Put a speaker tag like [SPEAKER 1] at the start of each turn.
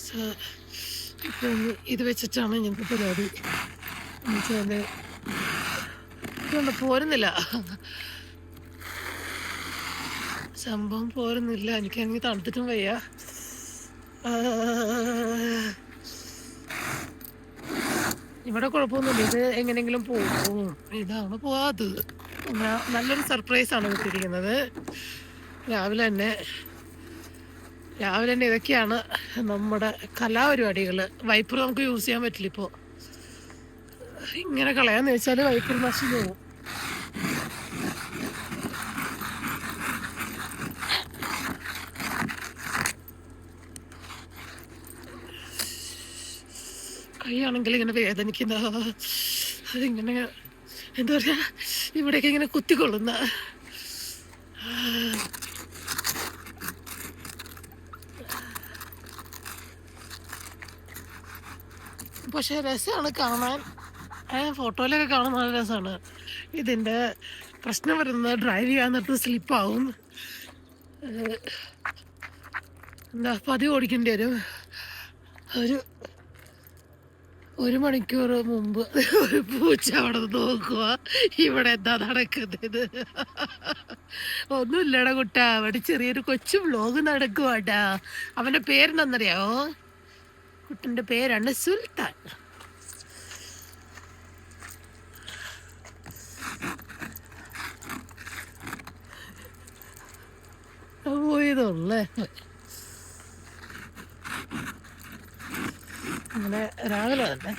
[SPEAKER 1] So ഇപ്പം ഇത് വെച്ചിട്ടാണ് ഞങ്ങൾക്ക് പരിപാടി. എന്നുവെച്ചാൽ ഇതുകൊണ്ട് പോരുന്നില്ല, സംഭവം പോരുന്നില്ല. എനിക്കാണെങ്കിൽ തണുത്തിട്ടും വയ്യ. ഇവിടെ കുഴപ്പമൊന്നുമില്ല, ഇത് എങ്ങനെയെങ്കിലും പോകും. ഇതാണ് പോവാത്തത്. നല്ലൊരു സർപ്രൈസാണ് കിട്ടിയിരിക്കുന്നത്. രാവിലെ തന്നെ ഇതൊക്കെയാണ് നമ്മുടെ കലാപരിപാടികൾ. വൈപ്പർ നമുക്ക് യൂസ് ചെയ്യാൻ പറ്റില്ല ഇപ്പോൾ. ഇങ്ങനെ കളയാന്ന് വെച്ചാൽ വൈപ്പർ നശിച്ചു പോകും. കൈയാണെങ്കിൽ ഇങ്ങനെ വേദനിക്കുന്ന, അതിങ്ങനെ എന്താ പറയുക, ഇവിടെയൊക്കെ ഇങ്ങനെ കുത്തിക്കൊള്ളുന്ന. പക്ഷെ രസമാണ് കാണാൻ, ഫോട്ടോയിലൊക്കെ കാണാൻ നല്ല രസമാണ്. ഇതിൻ്റെ പ്രശ്നം വരുന്നത് ഡ്രൈവ് ചെയ്യാൻ നേരത്ത് സ്ലിപ്പാവും. എന്താ പതിവ് ഓടിക്കേണ്ടി വരും. ഒരു മണിക്കൂർ മുമ്പ് ഒരു പൂച്ച അവിടെ നോക്കുക, ഇവിടെ എന്താ നടക്കുന്നത്. ഒന്നുമില്ലടാ കുട്ടാ, അവിടെ ചെറിയൊരു കൊച്ചു വ്ലോഗ് നടക്കുവാട്ടാ. അവൻ്റെ പേരെന്താണെന്നറിയാമോ? കുട്ടൻ്റെ പേരാണ് സുൽത്താൻ. പോയതുള്ളേ. അങ്ങനെ രാവിലെ തന്നെ